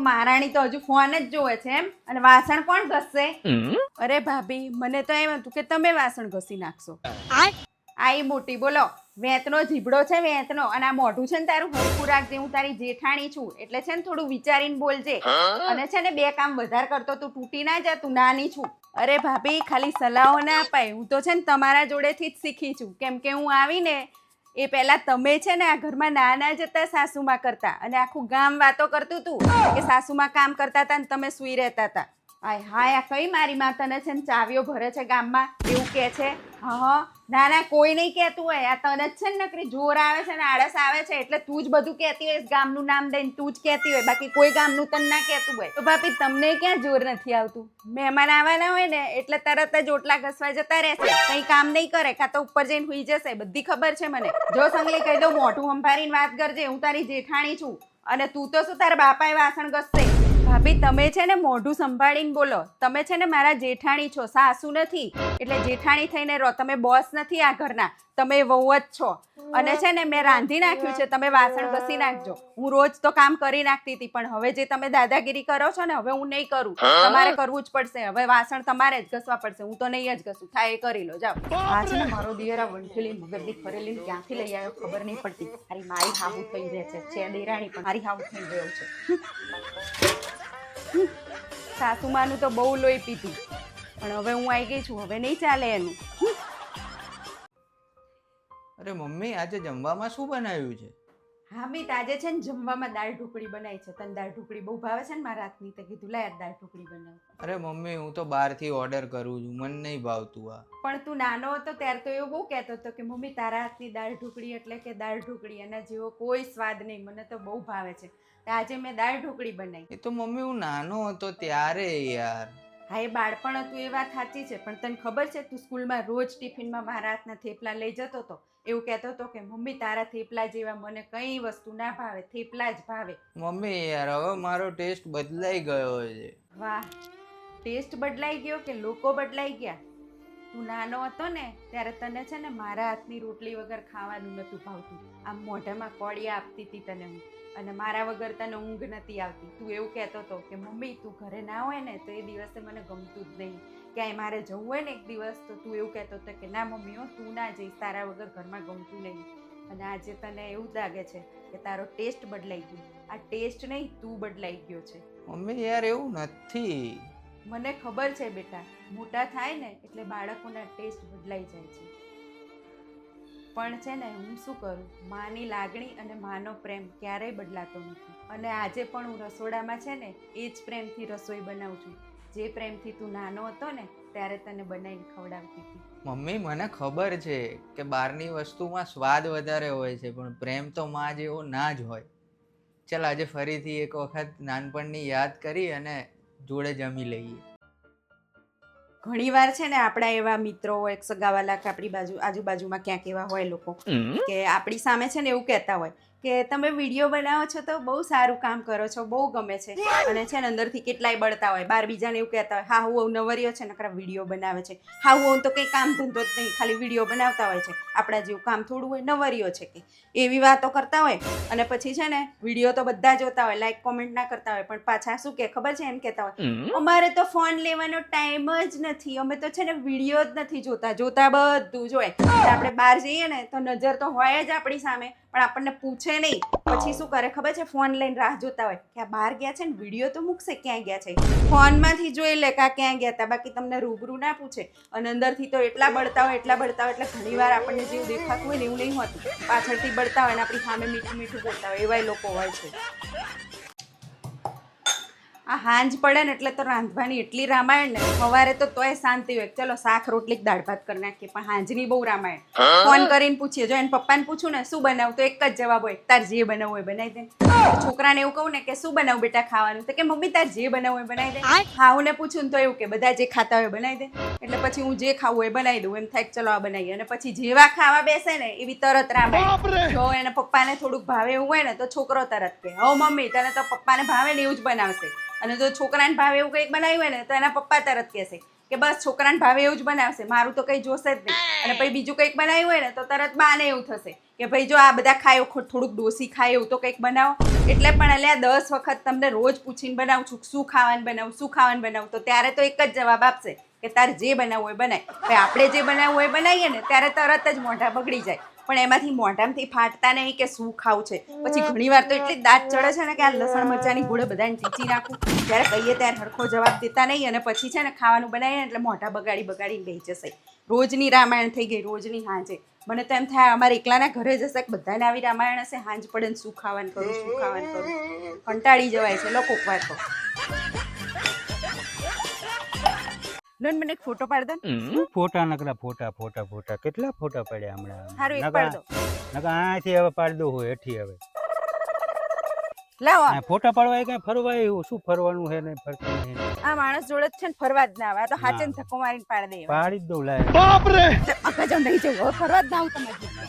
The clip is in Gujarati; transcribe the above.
મહારાણી તો હજુ ફોન જ જોવે છે એમ. અને વાસણ કોણ ઘસશે? અરે ભાભી, મને તો એમ હતું કે તમે વાસણ ઘસી નાખશો. આઈ મોટી બોલો, વેતનો જીબડો છે વેતનો. અને આ મોઢું છે ને તારું હરખું રાખજે. હું તારી જેઠાણી છું એટલે છે ને થોડું વિચારીને બોલજે. અને છે ને 2 કામ વધારે કરતો તું તૂટી ના જા, તું નાની છું. અરે ભાભી, ખાલી સલાહો ના અપાય. હું તો છે ને તમારા જોડેથી જ શીખી છું. કેમ કે હું આવીને એ પહેલા તમે છે ને આ ઘરમાં નાના જતા સાસુમાં કરતા, અને આખું ગામ વાતો કરતું હતું કે સાસુમાં કામ કરતા હતા ને તમે સૂઈ રહેતા હતા. હાય હાય, આ કઈ મારી માં તને છે ને ચાવીઓ ભરે છે ગામમાં એવું કે છે? હા, ના ના, કોઈ નહીં કહેતું હોય. આ તને જ છે ને નકરી જોર આવે છે ને આળસ આવે છે એટલે તું જ બધું કહેતી હોય. ગામનું નામ દઈને તું જ કહેતી હોય, બાકી કોઈ ગામનું તને ના કહેતું હોય. તો ભાભી, તમને ક્યાં જોર નથી આવતું? મહેમાન આવવાના હોય ને એટલે તરત જ ઓટલા ઘસવા જતા રહેશે, કંઈ કામ નહીં કરે, કાં તો ઉપર જઈને હુઈ જશે. બધી ખબર છે મને. જો સંગલી કહી દઉં, મોઢું સંભાળીને વાત કરજે. હું તારી જેઠાણી છું અને તું તો શું તારા બાપાએ વાસણ ઘસશે. ભાભી, તમે છે ને મોઢું સંભાળીને બોલો. તમે છે ને મારા જેઠાણી છો, સાસુ નથી. એટલે જેઠાણી થઈને રહો. તમે બોસ નથી આ ઘરના, તમે વહુ જ છો. અને છે ને મેં રાંધી નાખ્યું છે, તમે વાસણ ઘસી નાખજો. હું રોજ તો કામ કરી નાખતી હતી, પણ હવે જે તમે દાદાગીરી કરો છો ને, હવે હું નહીં કરું. તમારે કરવું જ પડશે. હવે વાસણ તમારે જ ઘસવા પડશે. હું તો નહીં જ ઘસું. થાય એ કરી લો, જાઓ. આ છે ને મારો દિયરા વંઠેલી મગરની ફરેલી ક્યાંથી લઈ આવ્યો ખબર નહીં પડતી. મારી હાહુ થઈ રહે છે દેરાણી પણ મારી હાહુ થઈ ગયો છે. સાસુમાનું તો બહુ લોહી પીધું, પણ હવે હું આવી ગઈ છું. હવે નહીં ચાલે એનું. અરે મમ્મી, આજે જમવામાં શું બનાવ્યું છે? હા મિત, આજે છે ને જમવામાં દાળ ઢોકળી બનાવી છે. તને દાળ ઢોકળી બહુ ભાવે છે ને મારા હાથની, તો કીધું લે દાળ ઢોકળી બનાવ. અરે મમ્મી, હું તો બહારથી ઓર્ડર કરું છું, મને નહીં ભાવતું આ. પણ તું નાનો હતો ત્યારે તો એવું બહુ કહેતો હતો કે મમ્મી તારા હાથની દાળ ઢોકળી એટલે કે દાળ ઢોકળી, એના જેવો કોઈ સ્વાદ નહીં. મને તો બહુ ભાવે છે. આજે મેં દાળ ઢોકળી બનાવી. એ તો મમ્મી હું નાનો હતો ત્યારે યાર. હા, એ બાળપણ હતું એ વાત સાચી છે, પણ તને ખબર છે તું સ્કૂલમાં રોજ ટિફિનમાં મારા હાથના થેપલા લઈ જતો હતો. એવું કહેતો હતો કે મમ્મી તારા થેપલા જેવા મને કઈ વસ્તુ ના ભાવે, થેપલા જ ભાવે. મમ્મી યાર, હવે મારો ટેસ્ટ બદલાઈ ગયો છે. વાહ, ટેસ્ટ બદલાઈ ગયો કે લોકો બદલાઈ ગયા? તું નાનો હતો ને ત્યારે તને છે ને મારા હાથની રોટલી વગર ખાવાનું નહોતું ભાવતું. આમ મોઢામાં કોળિયા આપતી હતી તને હું, અને મારા વગર તને ઊંઘ નથી આવતી. તું એવું કહેતો હતો કે મમ્મી તું ઘરે ના હોય ને તો એ દિવસે મને ગમતું જ નહીં. ક્યાંય મારે જવું હોય ને એક દિવસ તો તું એવું કહેતો હતો કે ના મમ્મી હો, તું ના જઈશ, તારા વગર ઘરમાં ગમતું નહીં. અને આજે તને એવું જ લાગે છે કે તારો ટેસ્ટ બદલાઈ ગયો. આ ટેસ્ટ નહીં, તું બદલાઈ ગયો છે. મમ્મી યાર, એવું નથી. મને ખબર છે બેટા, મોટા થાય ને એટલે બાળકોના ટેસ્ટ બદલાઈ જાય છે. પણ છે ને હું શું કરું, માની લાગણી અને માનો પ્રેમ ક્યારેય બદલાતો નથી. અને આજે પણ હું રસોડામાં છે ને એ જ પ્રેમથી રસોઈ બનાવું છું, જે પ્રેમથી તું નાનો હતો ને ત્યારે તને બનાવીને ખવડાવતી હતી. મમ્મી, મને ખબર છે કે બહારની વસ્તુમાં સ્વાદ વધારે હોય છે, પણ પ્રેમ તો માં જેવો ના જ હોય. ચાલ આજે ફરીથી એક વખત નાનપણની યાદ કરી અને જોડે જમી લઈએ. ઘણી વાર છે ને આપણા એવા મિત્રો હોય, સગાવાલા કે આપણી આજુબાજુમાં ક્યાંક એવા હોય લોકો કે આપણી સામે છે ને એવું કહેતા હોય કે તમે વિડીયો બનાવો છો તો બહુ સારું કામ કરો છો, બહુ ગમે છે. અને છે ને અંદરથી કેટલાય બળતા હોય, બાર બીજાને એવું કહેતા હોય હા હું નવરીઓ છે નકરા વિડીયો બનાવે છે. હા હું તો કંઈ કામ ધંધો જ નહીં, ખાલી વિડીયો બનાવતા હોય છે. આપણા જેવું કામ થોડું હોય, નવરીઓ છે કે એવી વાતો કરતા હોય. અને પછી છે ને વિડીયો તો બધા જોતા હોય, લાઈક કોમેન્ટ ના કરતા હોય, પણ પાછા શું કે ખબર છે, એમ કહેતા હોય અમારે તો ફોન લેવાનો ટાઈમ જ નથી, અમે તો છે ને વિડીયો જ નથી જોતા બધું જોય. આપણે બહાર જઈએ ને તો નજર તો હોય જ આપણી સામે, પણ આપણને પૂછે નહીં. પછી શું કરે ખબર છે, ફોન લઈને રાહ જોતા હોય કે આ બહાર ગયા છે ને વિડીયો તો મૂકશે, ક્યાં ગયા છે. ફોનમાંથી જોઈ લે કે ક્યાં ગયા હતા, બાકી તમને રૂબરૂ ના પૂછે. અને અંદરથી તો એટલા બળતા હોય એટલે ઘણી વાર આપણને જેવું દેખાતું હોય ને એવું નહીં હોતું. પાછળથી બળતા હોય ને આપણી સામે મીઠું મીઠું બોલતા હોય, એવાય લોકો હોય છે. આ હાંજ પડે ને એટલે તો રાંધવાની એટલી રામાયણ ને, સવારે તો તોય શાંતિ હોય, ચલો શાક રોટલી દાળ ભાત કરી નાખીએ, પણ હાંજની બહુ રામાયણ. ફોન કરીને પૂછીએ, જો એને પપ્પાને પૂછું ને શું બનાવું તો એક જ જવાબ હોય, તાર જે બનાવવું હોય બનાવી દે. છોકરાને એવું કહું ને કે શું બનાવું બેટા ખાવાનું, તો કે મમ્મી તાર જે બનાવવું હોય બનાવી દે. હા હું ને પૂછું ને તો એવું કે બધા જે ખાતા હોય બનાવી દે. એટલે પછી હું જે ખાવું હોય બનાવી દઉં, એમ થાય ચલો આ બનાવીએ. અને પછી જેવા ખાવા બેસે ને એવી તરત રામાયણ. જો એને પપ્પાને થોડુંક ભાવે એવું હોય ને તો છોકરો તરત કે હો મમ્મી તને તો પપ્પાને ભાવે ને એવું જ બનાવશે. અને જો છોકરાને ભાવે એવું કંઈક બનાવ્યું હોય ને તો એના પપ્પા તરત કહેશે કે બસ છોકરાને ભાવે એવું જ બનાવશે, મારું તો કંઈ જોશે જ નહીં. અને પછી બીજું કંઈક બનાવ્યું હોય ને તો તરત બાને એવું થશે કે ભાઈ જો આ બધા ખાય થોડુંક ડોસી ખાય એવું તો કંઈક બનાવો. એટલે પણ અલ્યા 10 વખત તમને રોજ પૂછીને બનાવું છું શું ખાવાનું બનાવું, તો ત્યારે તો એક જ જવાબ આપશે કે તારે જે બનાવવું હોય બનાય. ભાઈ આપણે જે બનાવવું હોય બનાવીએ ને ત્યારે તરત જ મોઢા બગડી જાય. પણ એમાંથી મોઢામાંથી ફાટતા નહીં કે શું ખાવું છે. પછી ઘણીવાર તો એટલી દાંત ચડે છે ને કે આ લસણ મરચાની ગોળે બધાને ટીચી નાખું. જ્યારે કહીએ ત્યારે હરખો જવાબ દેતા નહીં અને પછી છે ને ખાવાનું બનાવીએ ને એટલે મોઢા બગાડીને બેસી જશે. રોજની રામાયણ થઈ ગઈ, રોજની હાંજે. મને તો એમ થાય અમારે એકલાના ઘરે જશે કે બધાને આવી રામાયણ હશે, હાંજ પડે ને શું ખાવાનું કરું. કંટાળી જવાય છે લોકો કોક વાર તો. લોન મને એક ફોટો પાડ દે. ફોટા નકરા ફોટા કેટલા ફોટા પડ્યા હમણાં. હારું એક પાડ દો. નકા આથી હવે પાડ દો હોય એઠી હવે. લાવો આ ફોટા પાડવા કઈ ફરવા એવું શું ફરવાનું છે ને ફરતું નહીં. આ માણસ જોડે જ છે ને ફરવા જ ના આવે. આ તો હાચે ધક્કો મારીને પાડ દે. પાડી જ દઉં લાય. બાપ રે. આગળ જાવ નહીં જવું, ફરવા જ ના આવું તમારે.